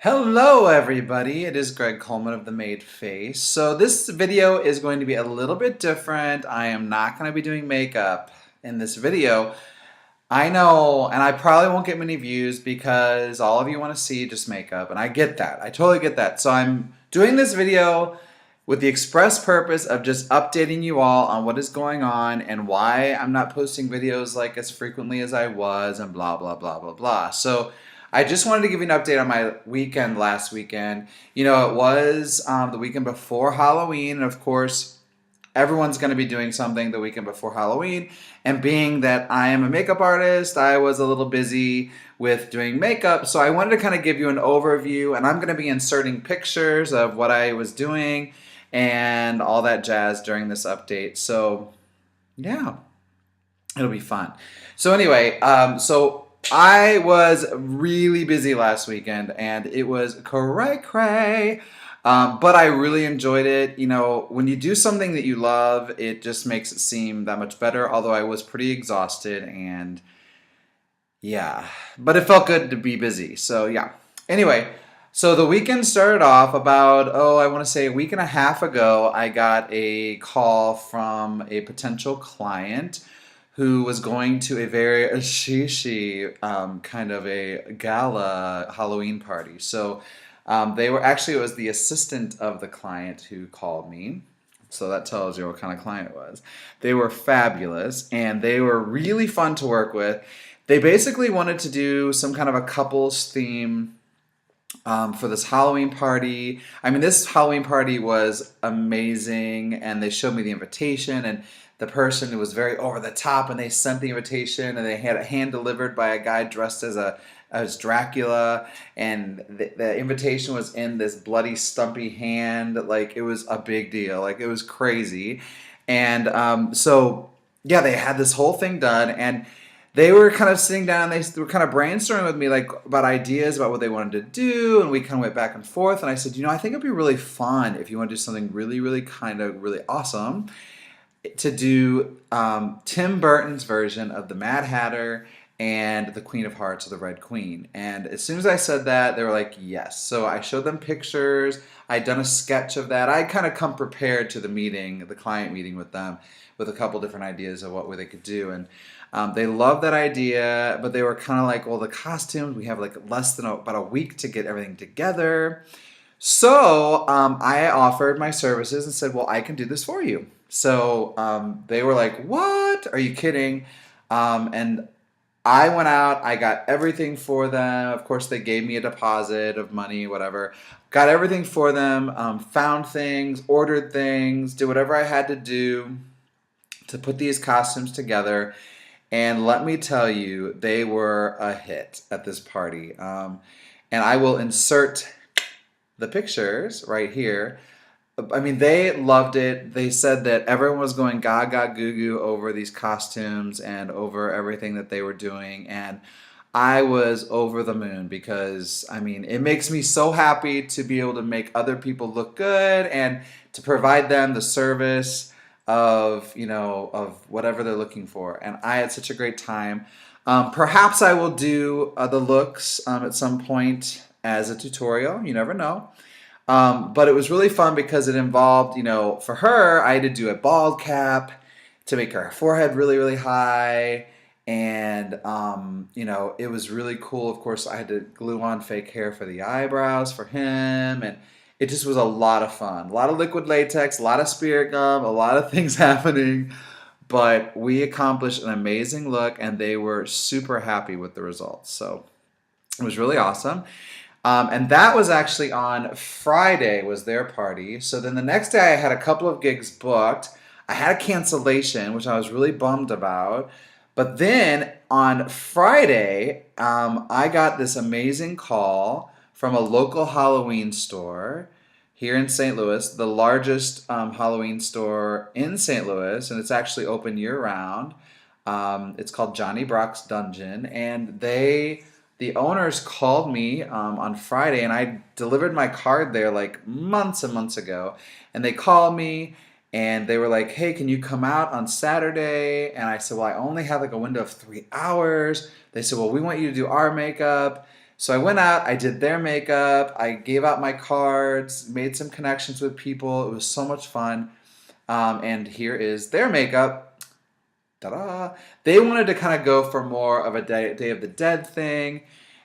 Hello everybody, it is Greg Coleman of The Made Face. So this video is going to be a little bit different. I am not going to be doing makeup in this video. I know, and I probably won't get many views because all of you want to see just makeup, and I get that. I totally get that. So I'm doing this video with the express purpose of just updating you all on what is going on and why I'm not posting videos like as frequently as I was and blah, blah, blah, blah, blah. So I just wanted to give you an update on my weekend last weekend. You know, it was the weekend before Halloween, and of course, everyone's going to be doing something the weekend before Halloween. And being that I am a makeup artist, I was a little busy with doing makeup. So I wanted to kind of give you an overview, and I'm going to be inserting pictures of what I was doing and all that jazz during this update. So yeah, it'll be fun. So anyway, so I was really busy last weekend, and it was cray cray. But I really enjoyed it. You know, when you do something that you love, it just makes it seem that much better. Although I was pretty exhausted, and yeah, but it felt good to be busy. So yeah. Anyway, so the weekend started off about, I want to say a week and a half ago. I got a call from a potential client who was going to a very shishi kind of a gala Halloween party. So they were actually, it was the assistant of the client who called me. So that tells you what kind of client it was. They were fabulous and they were really fun to work with. They basically wanted to do some kind of a couples theme for this Halloween party. I mean, this Halloween party was amazing, and they showed me the invitation, and the person was very over the top, and they sent the invitation, and they had it hand delivered by a guy dressed as Dracula, and the invitation was in this bloody stumpy hand. Like, it was a big deal. Like, it was crazy. And so yeah, they had this whole thing done, and they were kind of sitting down, they were kind of brainstorming with me like about ideas about what they wanted to do, and we kind of went back and forth, and I said, I think it'd be really fun if you want to do something really, really kind of really awesome to do Tim Burton's version of the Mad Hatter and the Queen of Hearts or the Red Queen. And as soon as I said that, they were like, yes. So I showed them pictures. I'd done a sketch of that. I kind of come prepared to the meeting, the client meeting with them, with a couple different ideas of what they could do. And they loved that idea, but they were kind of like, well, the costumes, we have like less than about a week to get everything together. So I offered my services and said, well, I can do this for you. So they were like, what? Are you kidding? And I went out, I got everything for them. Of course, they gave me a deposit of money, whatever. Got everything for them, found things, ordered things, did whatever I had to do to put these costumes together. And let me tell you, they were a hit at this party. And I will insert the pictures right here. I mean, they loved it. They said that everyone was going gaga goo goo over these costumes and over everything that they were doing. And I was over the moon because, I mean, it makes me so happy to be able to make other people look good and to provide them the service of, of whatever they're looking for. And I had such a great time. Perhaps I will do the looks at some point as a tutorial. You never know. But it was really fun because it involved, for her, I had to do a bald cap to make her forehead really, really high. And, it was really cool. Of course, I had to glue on fake hair for the eyebrows for him. And it just was a lot of fun. A lot of liquid latex, a lot of spirit gum, a lot of things happening. But we accomplished an amazing look, and they were super happy with the results. So it was really awesome. And that was actually on Friday was their party. So then the next day I had a couple of gigs booked. I had a cancellation, which I was really bummed about. But then on Friday, I got this amazing call from a local Halloween store here in St. Louis, the largest Halloween store in St. Louis, and it's actually open year-round. It's called Johnny Brock's Dungeon, and the owners called me on Friday, and I delivered my card there like months and months ago, and they called me, and they were like, hey, can you come out on Saturday? And I said, well, I only have like a window of 3 hours. They said, well, we want you to do our makeup. So I went out, I did their makeup, I gave out my cards, made some connections with people. It was so much fun. And here is their makeup. Ta-da! They wanted to kind of go for more of a Day of the Dead thing.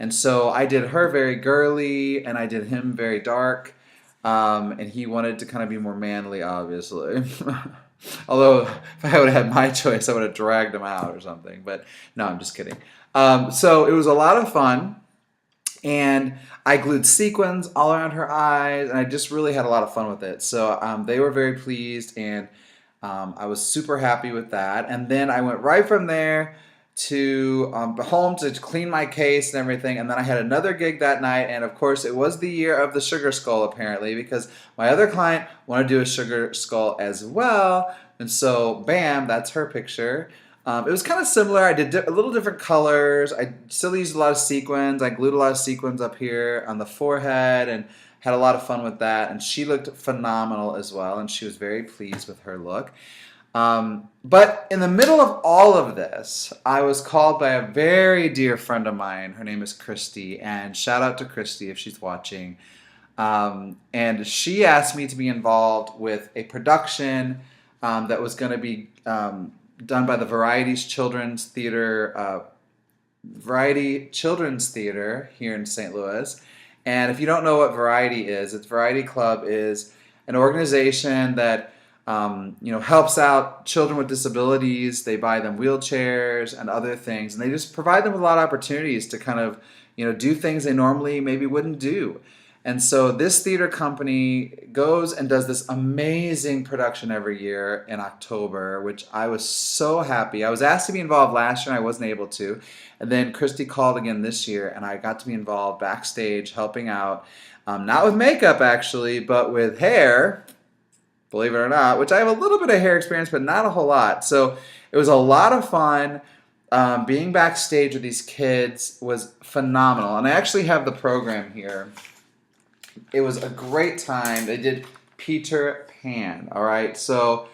And so I did her very girly and I did him very dark. And he wanted to kind of be more manly, obviously. Although, if I would have had my choice, I would have dragged him out or something. But no, I'm just kidding. So it was a lot of fun. And I glued sequins all around her eyes, and I just really had a lot of fun with it. So they were very pleased, and I was super happy with that. And then I went right from there to home to clean my case and everything. And then I had another gig that night, and of course, it was the year of the sugar skull, apparently, because my other client wanted to do a sugar skull as well. And so, bam, that's her picture. It was kind of similar. I did a little different colors. I still used a lot of sequins. I glued a lot of sequins up here on the forehead and had a lot of fun with that. And she looked phenomenal as well, and she was very pleased with her look. But in the middle of all of this, I was called by a very dear friend of mine. Her name is Christy, and shout out to Christy if she's watching. And she asked me to be involved with a production that was going to be done by the Variety Children's Theater here in St. Louis. And if you don't know what Variety is, it's Variety Club is an organization that helps out children with disabilities. They buy them wheelchairs and other things, and they just provide them with a lot of opportunities to kind of do things they normally maybe wouldn't do. And so this theater company goes and does this amazing production every year in October, which I was so happy. I was asked to be involved last year and I wasn't able to. And then Christy called again this year and I got to be involved backstage helping out, not with makeup actually, but with hair, believe it or not, which I have a little bit of hair experience, but not a whole lot. So it was a lot of fun. Being backstage with these kids was phenomenal. And I actually have the program here. It was a great time. They did Peter Pan, all right? So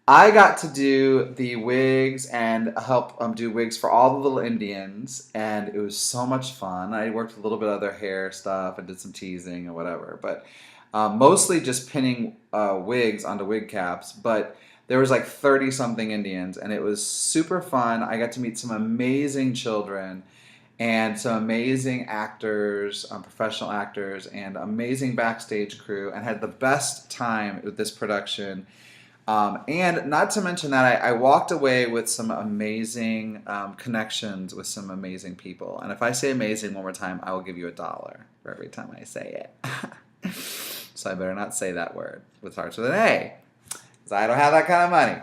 I got to do the wigs and help do wigs for all the little Indians, and it was so much fun. I worked a little bit of their hair stuff and did some teasing and whatever, but mostly just pinning wigs onto wig caps, but there was like 30-something Indians, and it was super fun. I got to meet some amazing children and some amazing actors, professional actors, and amazing backstage crew, and had the best time with this production. And not to mention that I walked away with some amazing connections with some amazing people. And if I say amazing one more time, I will give you $1 for every time I say it. So I better not say that word, which starts with an A, because I don't have that kind of money.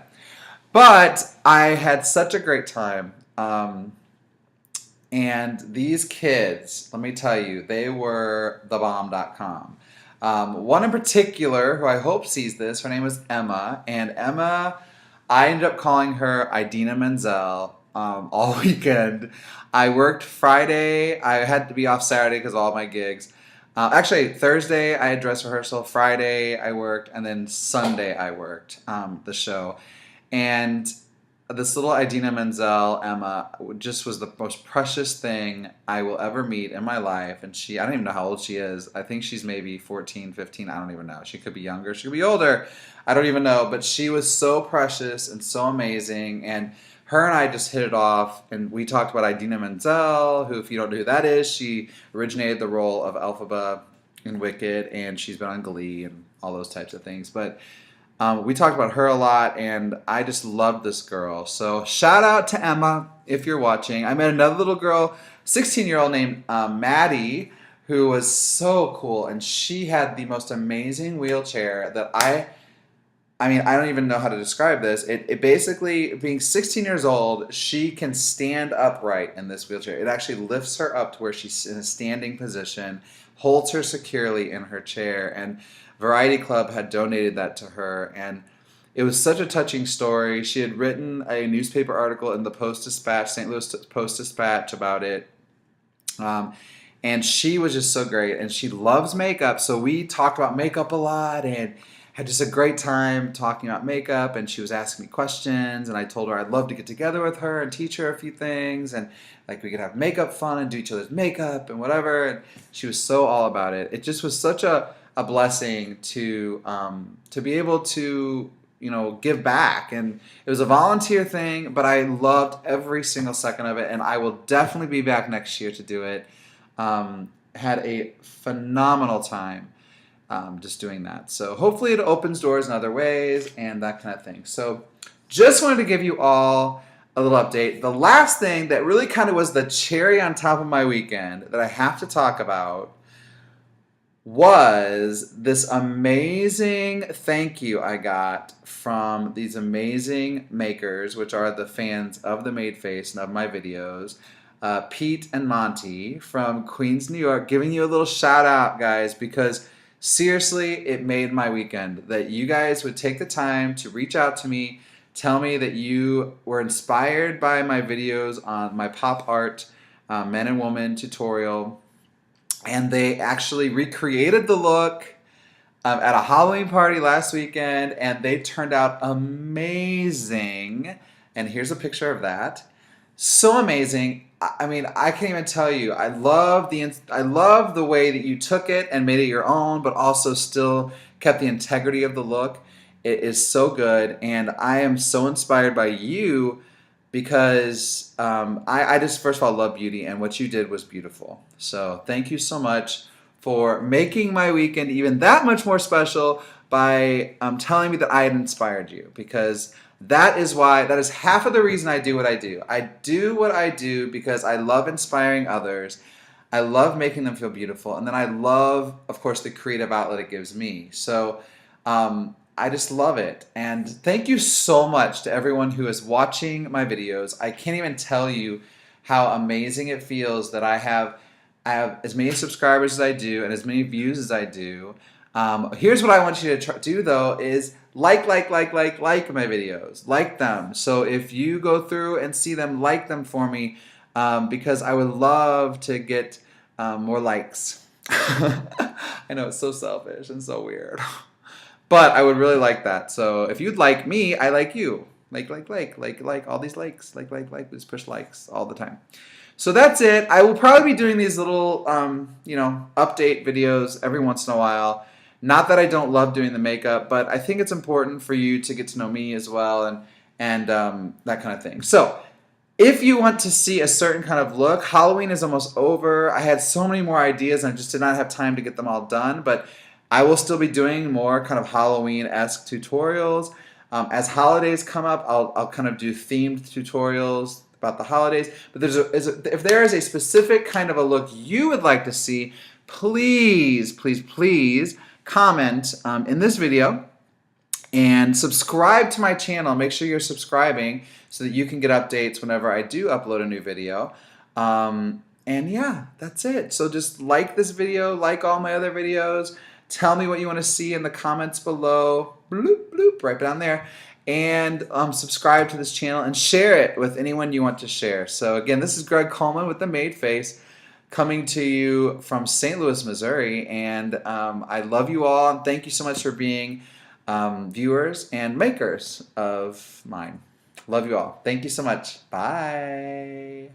But I had such a great time. And these kids, let me tell you, they were thebomb.com. One in particular, who I hope sees this, her name was Emma. And Emma, I ended up calling her Idina Menzel all weekend. I worked Friday. I had to be off Saturday because of all my gigs. Actually, Thursday I had dress rehearsal. Friday I worked. And then Sunday I worked the show. And this little Idina Menzel, Emma, just was the most precious thing I will ever meet in my life. And I don't even know how old she is. I think she's maybe 14, 15. I don't even know. She could be younger. She could be older. I don't even know. But she was so precious and so amazing. And her and I just hit it off. And we talked about Idina Menzel, who, if you don't know who that is, she originated the role of Elphaba in Wicked. And she's been on Glee and all those types of things. But we talked about her a lot, and I just loved this girl. So shout out to Emma if you're watching. I met another little girl, 16-year-old named Maddie, who was so cool, and she had the most amazing wheelchair that I don't even know how to describe this. It basically, being 16 years old, she can stand upright in this wheelchair. It actually lifts her up to where she's in a standing position, holds her securely in her chair, and Variety Club had donated that to her, and it was such a touching story. She had written a newspaper article in the Post-Dispatch, St. Louis Post-Dispatch, about it, and she was just so great, and she loves makeup, so we talked about makeup a lot, and had just a great time talking about makeup, and she was asking me questions, and I told her I'd love to get together with her and teach her a few things, and like we could have makeup fun and do each other's makeup and whatever. And she was so all about it. It just was such a blessing to be able to give back. And it was a volunteer thing, but I loved every single second of it, and I will definitely be back next year to do it. Had a phenomenal time just doing that. So hopefully it opens doors in other ways and that kind of thing. So just wanted to give you all a little update. The last thing that really kind of was the cherry on top of my weekend that I have to talk about was this amazing thank you I got from these amazing makers, which are the fans of the Made Face and of my videos. Pete and Monty from Queens, New York, giving you a little shout out, guys, because seriously, it made my weekend that you guys would take the time to reach out to me, tell me that you were inspired by my videos on my pop art men and woman tutorial, and they actually recreated the look at a Halloween party last weekend, and they turned out amazing. And here's a picture of that. So amazing. I mean, I can't even tell you. I love the way that you took it and made it your own, but also still kept the integrity of the look. It is so good, and I am so inspired by you because I just first of all love beauty, and what you did was beautiful. So thank you so much for making my weekend even that much more special by telling me that I had inspired you, because that is half of the reason I do what I do. I do what I do because I love inspiring others. I love making them feel beautiful. And then I love, of course, the creative outlet it gives me. So I just love it. And thank you so much to everyone who is watching my videos. I can't even tell you how amazing it feels that I have as many subscribers as I do and as many views as I do. Here's what I want you to do, though, is like my videos. Like them. So if you go through and see them, like them for me, because I would love to get more likes. I know it's so selfish and so weird. But I would really like that. So if you'd like me, I like you. Like all these likes. Like, please push likes all the time. So that's it. I will probably be doing these little, update videos every once in a while. Not that I don't love doing the makeup, but I think it's important for you to get to know me as well and that kind of thing. So if you want to see a certain kind of look, Halloween is almost over. I had so many more ideas and I just did not have time to get them all done, but I will still be doing more kind of Halloween-esque tutorials. As holidays come up, I'll kind of do themed tutorials about the holidays. But if there is a specific kind of a look you would like to see, please comment in this video and subscribe to my channel. Make sure you're subscribing so that you can get updates whenever I do upload a new video. And yeah, that's it. So just like this video, like all my other videos. Tell me what you want to see in the comments below. Bloop, bloop, right down there. And subscribe to this channel and share it with anyone you want to share. So again, this is Greg Coleman with The Made Face, coming to you from St. Louis, Missouri. And I love you all, and thank you so much for being viewers and makers of mine. Love you all. Thank you so much. Bye.